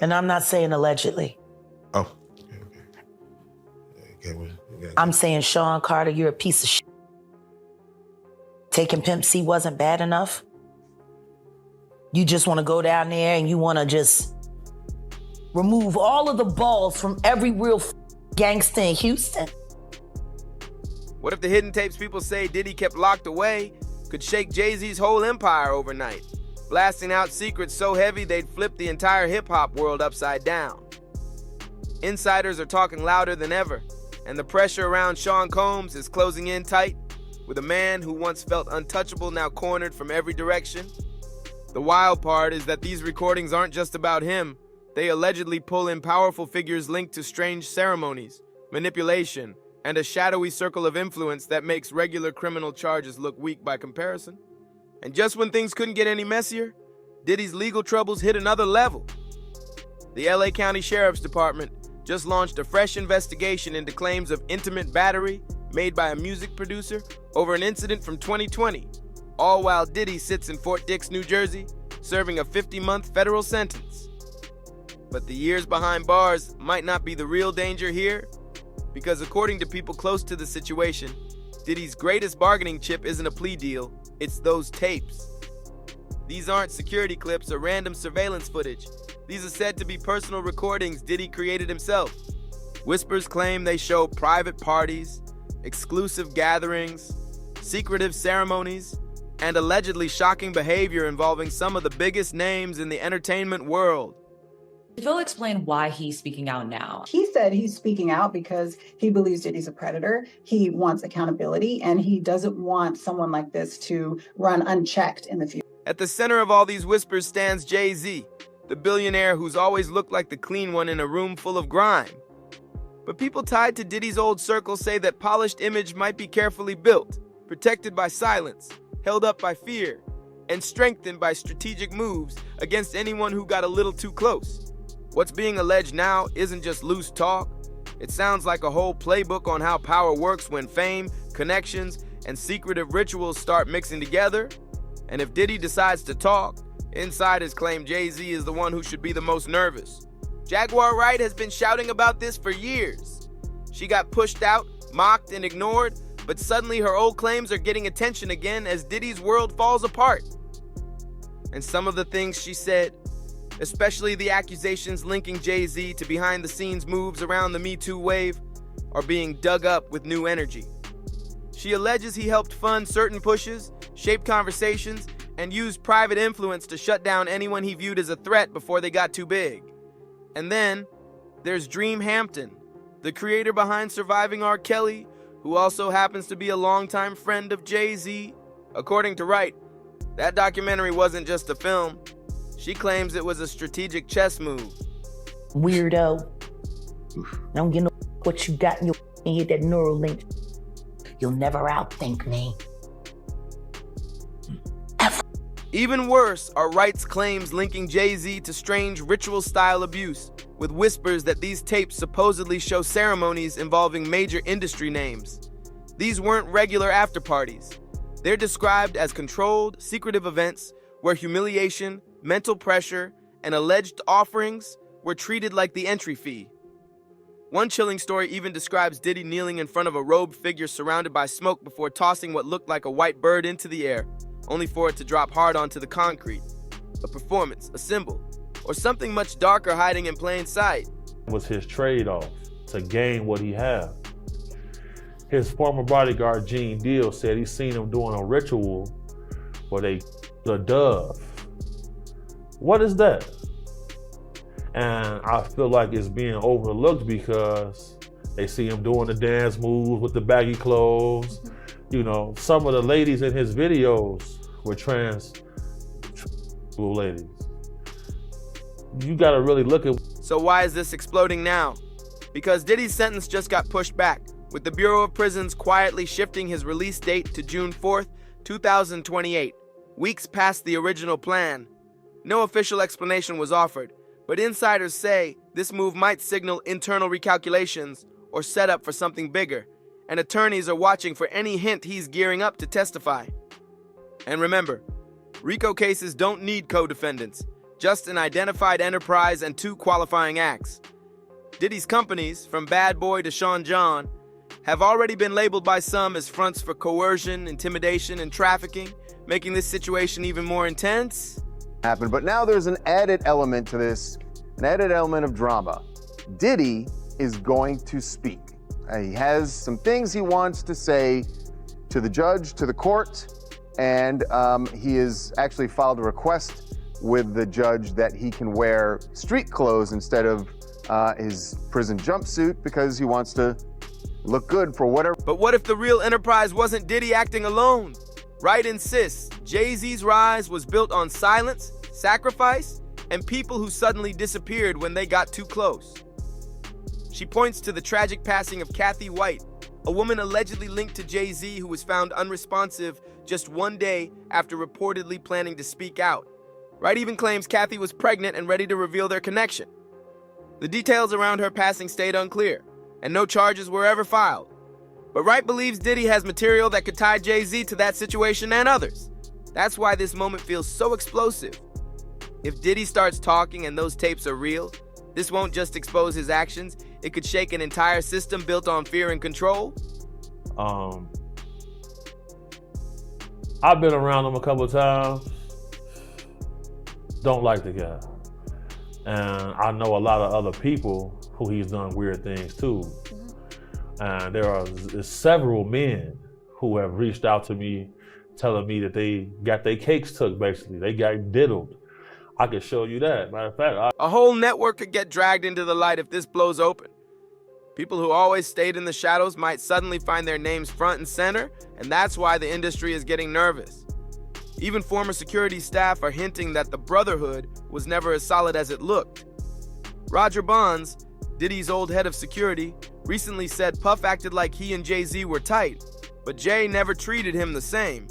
And I'm not saying allegedly. Oh. Okay. I'm saying, Sean Carter, you're a piece of shit. Taking Pimp C wasn't bad enough. You just want to go down there and you want to just remove all of the balls from every real gangster in Houston. What if the hidden tapes people say Diddy kept locked away could shake Jay-Z's whole empire overnight, blasting out secrets so heavy they'd flip the entire hip-hop world upside down? Insiders are talking louder than ever, and the pressure around Sean Combs is closing in tight, with a man who once felt untouchable now cornered from every direction. The wild part is that these recordings aren't just about him. They allegedly pull in powerful figures linked to strange ceremonies, manipulation, and a shadowy circle of influence that makes regular criminal charges look weak by comparison. And just when things couldn't get any messier, Diddy's legal troubles hit another level. The LA County Sheriff's Department just launched a fresh investigation into claims of intimate battery made by a music producer over an incident from 2020, all while Diddy sits in Fort Dix, New Jersey, serving a 50-month federal sentence. But the years behind bars might not be the real danger here, because according to people close to the situation, Diddy's greatest bargaining chip isn't a plea deal, it's those tapes. These aren't security clips or random surveillance footage. These are said to be personal recordings Diddy created himself. Whispers claim they show private parties, exclusive gatherings, secretive ceremonies, and allegedly shocking behavior involving some of the biggest names in the entertainment world. Phil explain why he's speaking out now. He said he's speaking out because he believes Diddy's a predator. He wants accountability, and he doesn't want someone like this to run unchecked in the future. At the center of all these whispers stands Jay-Z, the billionaire who's always looked like the clean one in a room full of grime. But people tied to Diddy's old circle say that polished image might be carefully built, protected by silence, held up by fear, and strengthened by strategic moves against anyone who got a little too close. What's being alleged now isn't just loose talk. It sounds like a whole playbook on how power works when fame, connections, and secretive rituals start mixing together. And if Diddy decides to talk, insiders claim Jay-Z is the one who should be the most nervous. Jaguar Wright has been shouting about this for years. She got pushed out, mocked, and ignored, but suddenly her old claims are getting attention again as Diddy's world falls apart. And some of the things she said, especially the accusations linking Jay-Z to behind-the-scenes moves around the Me Too wave, are being dug up with new energy. She alleges he helped fund certain pushes, shape conversations, and used private influence to shut down anyone he viewed as a threat before they got too big. And then, there's Dream Hampton, the creator behind Surviving R. Kelly, who also happens to be a longtime friend of Jay-Z. According to Wright, that documentary wasn't just a film. She claims it was a strategic chess move. Weirdo. I don't give no what you got in your head, that neural link. You'll never outthink me. Even worse are Wright's claims linking Jay-Z to strange ritual-style abuse, with whispers that these tapes supposedly show ceremonies involving major industry names. These weren't regular after-parties. They're described as controlled, secretive events where humiliation, mental pressure, and alleged offerings were treated like the entry fee. One chilling story even describes Diddy kneeling in front of a robed figure surrounded by smoke before tossing what looked like a white bird into the air, only for it to drop hard onto the concrete. A performance, a symbol, or something much darker hiding in plain sight. Was his trade-off to gain what he had. His former bodyguard, Gene Deal, said he seen him doing a ritual where the dove. What is that? And I feel like it's being overlooked because they see him doing the dance moves with the baggy clothes. You know, some of the ladies in his videos were trans ladies. You gotta really look at. So why is this exploding now? Because Diddy's sentence just got pushed back, with the Bureau of Prisons quietly shifting his release date to June 4th, 2028, weeks past the original plan. No official explanation was offered, but insiders say this move might signal internal recalculations or set up for something bigger, and attorneys are watching for any hint he's gearing up to testify. And remember, RICO cases don't need co-defendants, just an identified enterprise and 2 qualifying acts. Diddy's companies, from Bad Boy to Sean John, have already been labeled by some as fronts for coercion, intimidation, and trafficking, making this situation even more intense. But now there's an added element to this, an added element of drama. Diddy is going to speak. He has some things he wants to say to the judge, to the court, and he has actually filed a request with the judge that he can wear street clothes instead of his prison jumpsuit because he wants to look good for whatever. But what if the real enterprise wasn't Diddy acting alone? Wright insists Jay-Z's rise was built on silence, sacrifice, and people who suddenly disappeared when they got too close. She points to the tragic passing of Kathy White, a woman allegedly linked to Jay-Z who was found unresponsive just 1 day after reportedly planning to speak out. Wright even claims Kathy was pregnant and ready to reveal their connection. The details around her passing stayed unclear, and no charges were ever filed. But Wright believes Diddy has material that could tie Jay-Z to that situation and others. That's why this moment feels so explosive. If Diddy starts talking and those tapes are real, this won't just expose his actions, it could shake an entire system built on fear and control. I've been around him a couple of times. Don't like the guy. And I know a lot of other people who he's done weird things to. And there are several men who have reached out to me telling me that they got their cakes took, basically. They got diddled. I could show you that. Matter of fact, a whole network could get dragged into the light if this blows open. People who always stayed in the shadows might suddenly find their names front and center, and that's why the industry is getting nervous. Even former security staff are hinting that the Brotherhood was never as solid as it looked. Roger Bonds, Diddy's old head of security, recently said Puff acted like he and Jay-Z were tight, but Jay never treated him the same.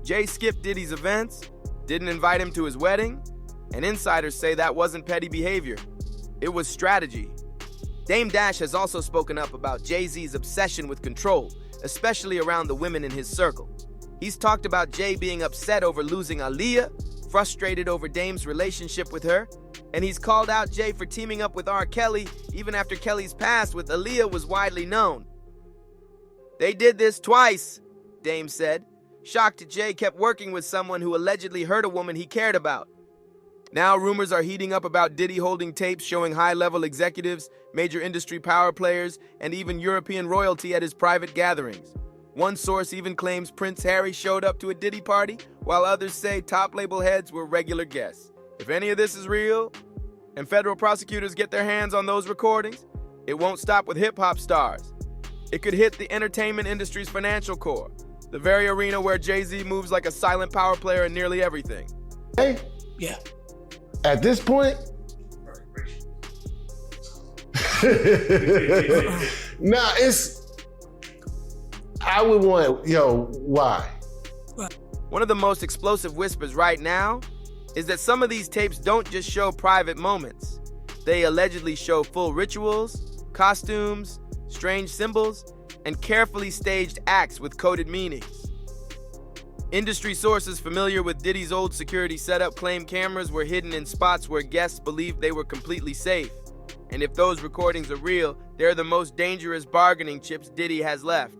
Jay skipped Diddy's events, didn't invite him to his wedding, and insiders say that wasn't petty behavior. It was strategy. Dame Dash has also spoken up about Jay-Z's obsession with control, especially around the women in his circle. He's talked about Jay being upset over losing Aaliyah, frustrated over Dame's relationship with her, and he's called out Jay for teaming up with R. Kelly even after Kelly's past with Aaliyah was widely known. They did this twice, Dame said, shocked that Jay kept working with someone who allegedly hurt a woman he cared about. Now rumors are heating up about Diddy holding tapes showing high-level executives, major industry power players, and even European royalty at his private gatherings. One source even claims Prince Harry showed up to a Diddy party, while others say top label heads were regular guests. If any of this is real, and federal prosecutors get their hands on those recordings, it won't stop with hip-hop stars. It could hit the entertainment industry's financial core, the very arena where Jay-Z moves like a silent power player in nearly everything. Hey? Yeah. At this point, I would want, why? One of the most explosive whispers right now is that some of these tapes don't just show private moments. They allegedly show full rituals, costumes, strange symbols, and carefully staged acts with coded meanings. Industry sources familiar with Diddy's old security setup claim cameras were hidden in spots where guests believed they were completely safe. And if those recordings are real, they're the most dangerous bargaining chips Diddy has left.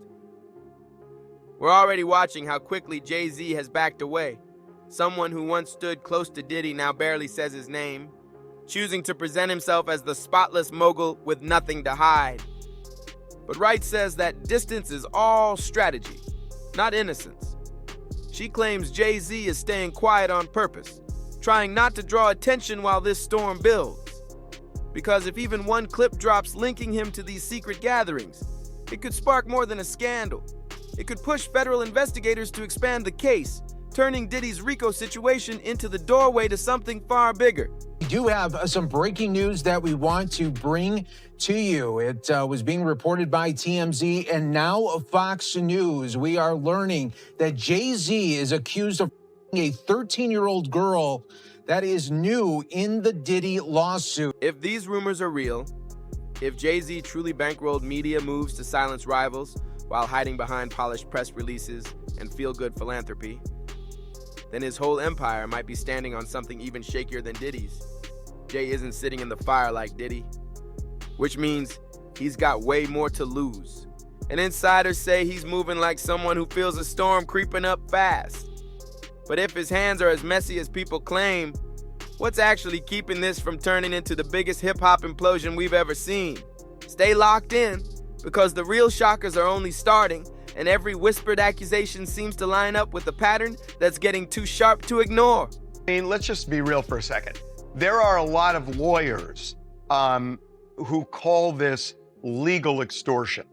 We're already watching how quickly Jay-Z has backed away. Someone who once stood close to Diddy now barely says his name, choosing to present himself as the spotless mogul with nothing to hide. But Wright says that distance is all strategy, not innocence. She claims Jay-Z is staying quiet on purpose, trying not to draw attention while this storm builds. Because if even one clip drops linking him to these secret gatherings, it could spark more than a scandal. It could push federal investigators to expand the case, turning Diddy's RICO situation into the doorway to something far bigger. We do have some breaking news that we want to bring to you. It was being reported by TMZ and now Fox News. We are learning that Jay-Z is accused of a 13-year-old girl. That is new in the Diddy lawsuit. If these rumors are real, if Jay-Z truly bankrolled media moves to silence rivals while hiding behind polished press releases and feel-good philanthropy, then his whole empire might be standing on something even shakier than Diddy's. Jay isn't sitting in the fire like Diddy, which means he's got way more to lose. And insiders say he's moving like someone who feels a storm creeping up fast. But if his hands are as messy as people claim, what's actually keeping this from turning into the biggest hip-hop implosion we've ever seen? Stay locked in, because the real shockers are only starting, and every whispered accusation seems to line up with a pattern that's getting too sharp to ignore. I mean, let's just be real for a second. There are a lot of lawyers who call this legal extortion,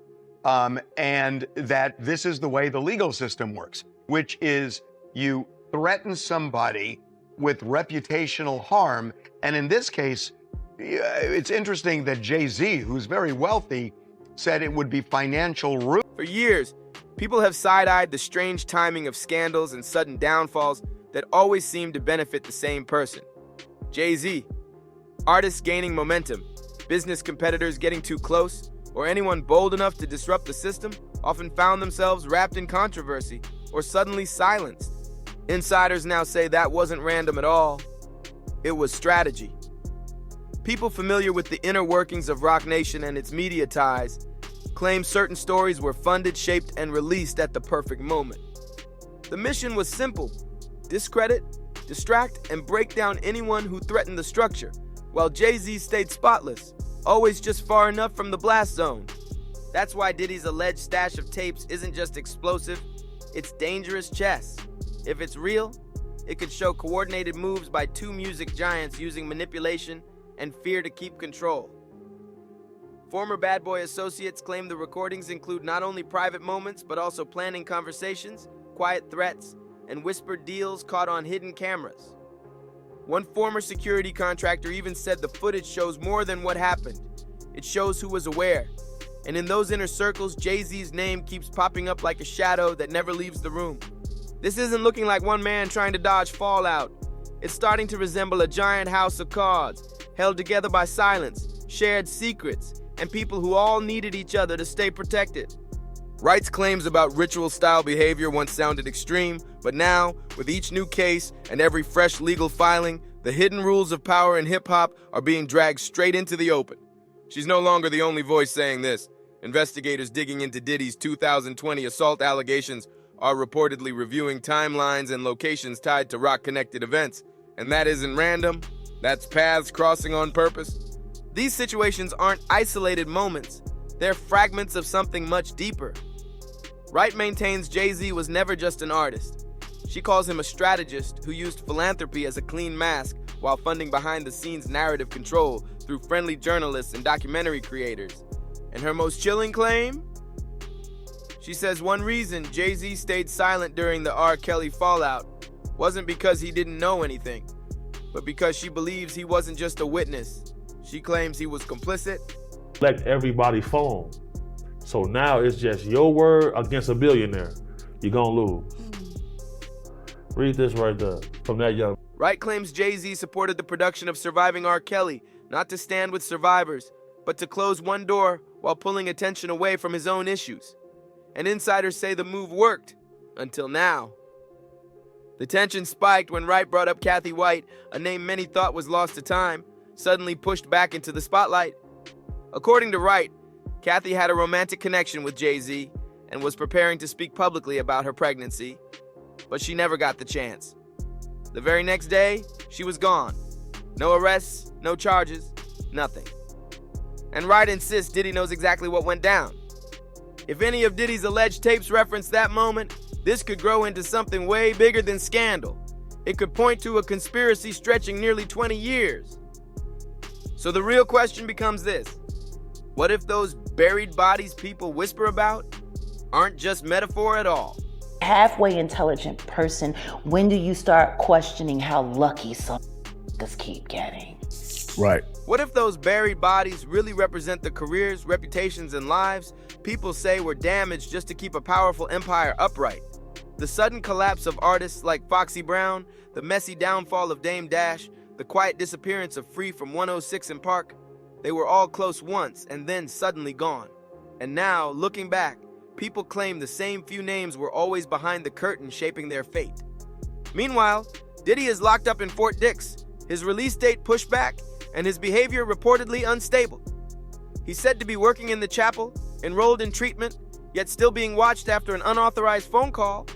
and that this is the way the legal system works, which is you threaten somebody with reputational harm. And in this case, it's interesting that Jay-Z, who's very wealthy, said it would be financial ruin. For years, people have side-eyed the strange timing of scandals and sudden downfalls that always seem to benefit the same person. Jay-Z. Artists gaining momentum, business competitors getting too close, or anyone bold enough to disrupt the system often found themselves wrapped in controversy or suddenly silenced. Insiders now say that wasn't random at all. It was strategy. People familiar with the inner workings of Roc Nation and its media ties claim certain stories were funded, shaped, and released at the perfect moment. The mission was simple: discredit, distract, and break down anyone who threatened the structure, while Jay-Z stayed spotless, always just far enough from the blast zone. That's why Diddy's alleged stash of tapes isn't just explosive, it's dangerous chess. If it's real, it could show coordinated moves by two music giants using manipulation and fear to keep control. Former Bad Boy associates claim the recordings include not only private moments, but also planning conversations, quiet threats, and whispered deals caught on hidden cameras. One former security contractor even said the footage shows more than what happened. It shows who was aware. And in those inner circles, Jay-Z's name keeps popping up like a shadow that never leaves the room. This isn't looking like one man trying to dodge fallout. It's starting to resemble a giant house of cards, held together by silence, shared secrets, and people who all needed each other to stay protected. Wright's claims about ritual-style behavior once sounded extreme, but now, with each new case and every fresh legal filing, the hidden rules of power in hip-hop are being dragged straight into the open. She's no longer the only voice saying this. Investigators digging into Diddy's 2020 assault allegations are reportedly reviewing timelines and locations tied to rock-connected events. And that isn't random. That's paths crossing on purpose. These situations aren't isolated moments. They're fragments of something much deeper. Wright maintains Jay-Z was never just an artist. She calls him a strategist who used philanthropy as a clean mask while funding behind-the-scenes narrative control through friendly journalists and documentary creators. And her most chilling claim? She says one reason Jay-Z stayed silent during the R. Kelly fallout wasn't because he didn't know anything, but because she believes he wasn't just a witness. She claims he was complicit. Collect everybody's phone. So now it's just your word against a billionaire. You're gonna lose. Read this right there from that young. Wright claims Jay-Z supported the production of Surviving R. Kelly, not to stand with survivors, but to close one door while pulling attention away from his own issues. And insiders say the move worked, until now. The tension spiked when Wright brought up Kathy White, a name many thought was lost to time, suddenly pushed back into the spotlight. According to Wright, Kathy had a romantic connection with Jay-Z and was preparing to speak publicly about her pregnancy, but she never got the chance. The very next day, she was gone. No arrests, no charges, nothing. And Wright insists Diddy knows exactly what went down. If any of Diddy's alleged tapes reference that moment, this could grow into something way bigger than scandal. It could point to a conspiracy stretching nearly 20 years. So the real question becomes this: what if those buried bodies people whisper about aren't just metaphor at all? Halfway intelligent person, when do you start questioning how lucky some niggas keep getting? Right. What if those buried bodies really represent the careers, reputations, and lives people say were damaged just to keep a powerful empire upright? The sudden collapse of artists like Foxy Brown, the messy downfall of Dame Dash, the quiet disappearance of Free from 106 in Park, they were all close once and then suddenly gone. And now, looking back, people claim the same few names were always behind the curtain shaping their fate. Meanwhile, Diddy is locked up in Fort Dix, his release date pushed back, and his behavior reportedly unstable. He's said to be working in the chapel, enrolled in treatment, yet still being watched after an unauthorized phone call.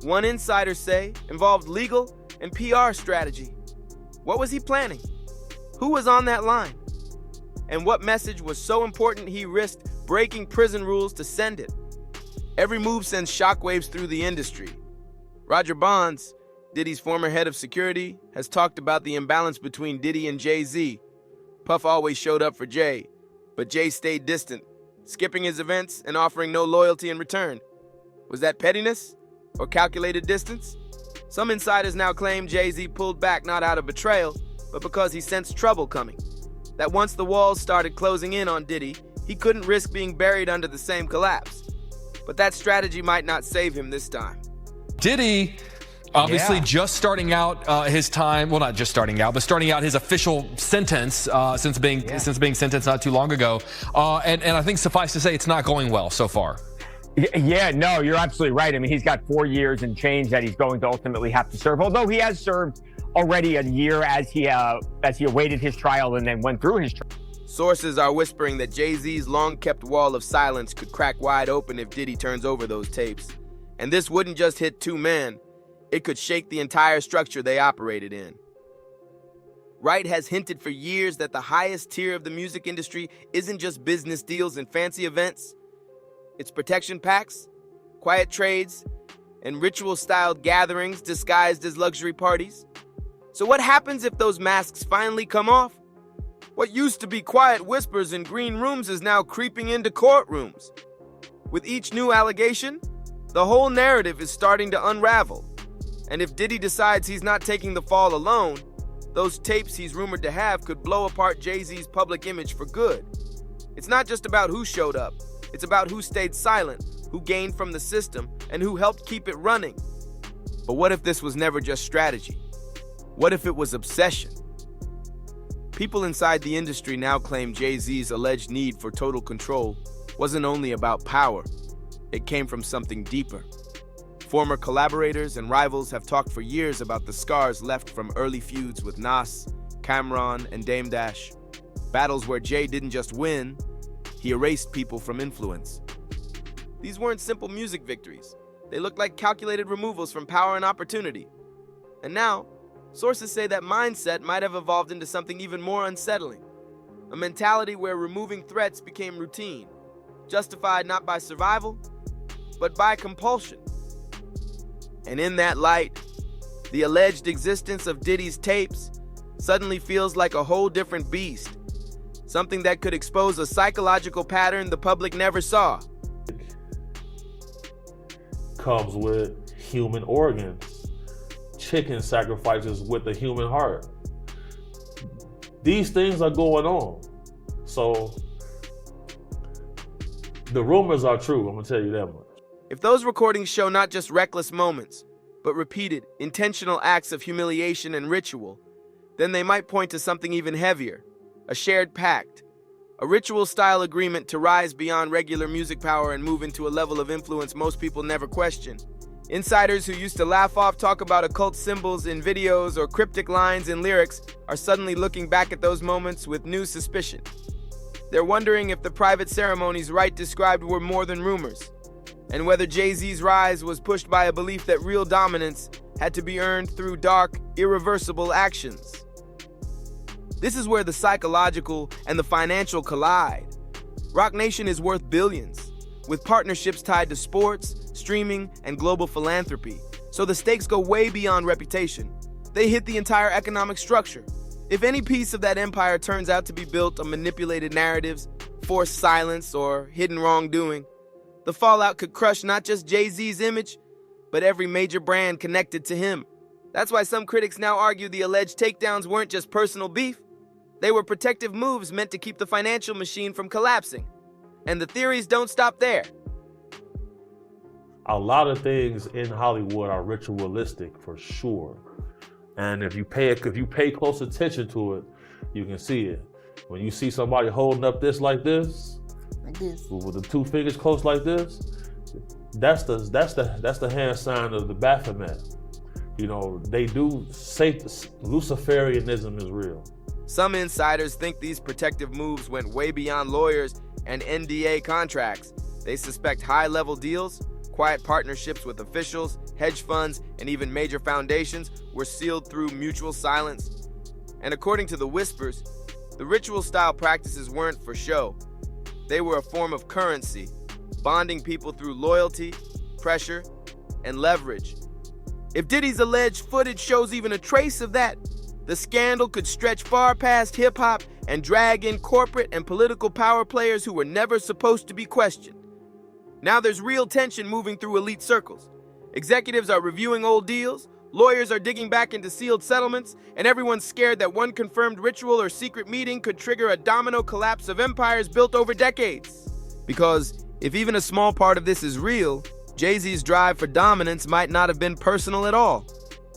One insider say involved legal and PR strategy. What was he planning? Who was on that line? And what message was so important he risked breaking prison rules to send it? Every move sends shockwaves through the industry. Roger Bonds, Diddy's former head of security, has talked about the imbalance between Diddy and Jay-Z. Puff always showed up for Jay, but Jay stayed distant, skipping his events and offering no loyalty in return. Was that pettiness or calculated distance? Some insiders now claim Jay-Z pulled back not out of betrayal, but because he sensed trouble coming. That once the walls started closing in on Diddy, he couldn't risk being buried under the same collapse. But that strategy might not save him this time. Diddy, obviously just starting out his time, well, not just starting out, but starting out his official sentence since being sentenced not too long ago. And I think suffice to say, it's not going well so far. Yeah, no, you're absolutely right. I mean, he's got 4 years and change that he's going to ultimately have to serve, although he has served already a year as he awaited his trial and then went through his trial. Sources are whispering that Jay-Z's long-kept wall of silence could crack wide open if Diddy turns over those tapes. And this wouldn't just hit two men, it could shake the entire structure they operated in. Wright has hinted for years that the highest tier of the music industry isn't just business deals and fancy events. It's protection packs, quiet trades, and ritual-styled gatherings disguised as luxury parties. So what happens if those masks finally come off? What used to be quiet whispers in green rooms is now creeping into courtrooms. With each new allegation, the whole narrative is starting to unravel. And if Diddy decides he's not taking the fall alone, those tapes he's rumored to have could blow apart Jay-Z's public image for good. It's not just about who showed up, it's about who stayed silent, who gained from the system, and who helped keep it running. But what if this was never just strategy? What if it was obsession? People inside the industry now claim Jay-Z's alleged need for total control wasn't only about power, it came from something deeper. Former collaborators and rivals have talked for years about the scars left from early feuds with Nas, Cameron, and Dame Dash. Battles where Jay didn't just win, he erased people from influence. These weren't simple music victories. They looked like calculated removals from power and opportunity. And now, sources say that mindset might have evolved into something even more unsettling. A mentality where removing threats became routine, justified not by survival, but by compulsion. And in that light, the alleged existence of Diddy's tapes suddenly feels like a whole different beast. Something that could expose a psychological pattern the public never saw. Comes with human organs, chicken sacrifices with the human heart. These things are going on. So the rumors are true, I'm gonna tell you that much. If those recordings show not just reckless moments, but repeated, intentional acts of humiliation and ritual, then they might point to something even heavier, a shared pact, a ritual-style agreement to rise beyond regular music power and move into a level of influence most people never question. Insiders who used to laugh off talk about occult symbols in videos or cryptic lines in lyrics are suddenly looking back at those moments with new suspicion. They're wondering if the private ceremonies Wright described were more than rumors, and whether Jay-Z's rise was pushed by a belief that real dominance had to be earned through dark, irreversible actions. This is where the psychological and the financial collide. Roc Nation is worth billions, with partnerships tied to sports, streaming, and global philanthropy. So the stakes go way beyond reputation. They hit the entire economic structure. If any piece of that empire turns out to be built on manipulated narratives, forced silence, or hidden wrongdoing, the fallout could crush not just Jay-Z's image, but every major brand connected to him. That's why some critics now argue the alleged takedowns weren't just personal beef. They were protective moves meant to keep the financial machine from collapsing. And the theories don't stop there. A lot of things in Hollywood are ritualistic for sure. And if you pay close attention to it, you can see it. When you see somebody holding up this like this, with the two fingers close like this, that's the hand sign of the Baphomet. You know, they do say Luciferianism is real. Some insiders think these protective moves went way beyond lawyers and NDA contracts. They suspect high-level deals, quiet partnerships with officials, hedge funds, and even major foundations were sealed through mutual silence. And according to the whispers, the ritual-style practices weren't for show. They were a form of currency, bonding people through loyalty, pressure, and leverage. If Diddy's alleged footage shows even a trace of that, the scandal could stretch far past hip-hop and drag in corporate and political power players who were never supposed to be questioned. Now there's real tension moving through elite circles. Executives are reviewing old deals, lawyers are digging back into sealed settlements, and everyone's scared that one confirmed ritual or secret meeting could trigger a domino collapse of empires built over decades. Because if even a small part of this is real, Jay-Z's drive for dominance might not have been personal at all.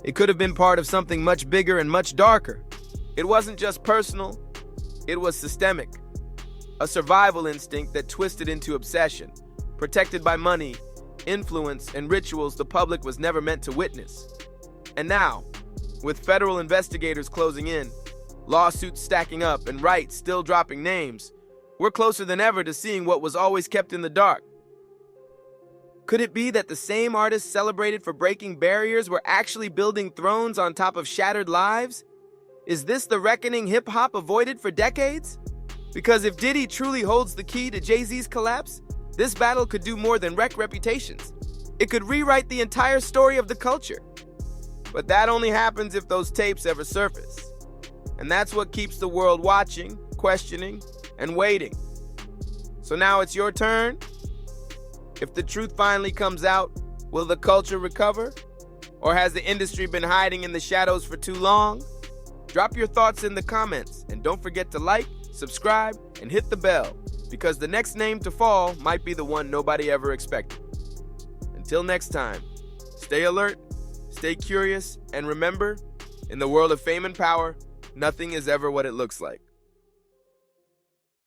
It could have been part of something much bigger and much darker. It wasn't just personal, it was systemic. A survival instinct that twisted into obsession, protected by money, influence, and rituals the public was never meant to witness. And now, with federal investigators closing in, lawsuits stacking up, and Wright still dropping names, we're closer than ever to seeing what was always kept in the dark. Could it be that the same artists celebrated for breaking barriers were actually building thrones on top of shattered lives? Is this the reckoning hip-hop avoided for decades? Because if Diddy truly holds the key to Jay-Z's collapse, this battle could do more than wreck reputations. It could rewrite the entire story of the culture. But that only happens if those tapes ever surface. And that's what keeps the world watching, questioning, and waiting. So now it's your turn. If the truth finally comes out, will the culture recover? Or has the industry been hiding in the shadows for too long? Drop your thoughts in the comments, and don't forget to like, subscribe, and hit the bell, because the next name to fall might be the one nobody ever expected. Until next time, stay alert, stay curious, and remember, in the world of fame and power, nothing is ever what it looks like.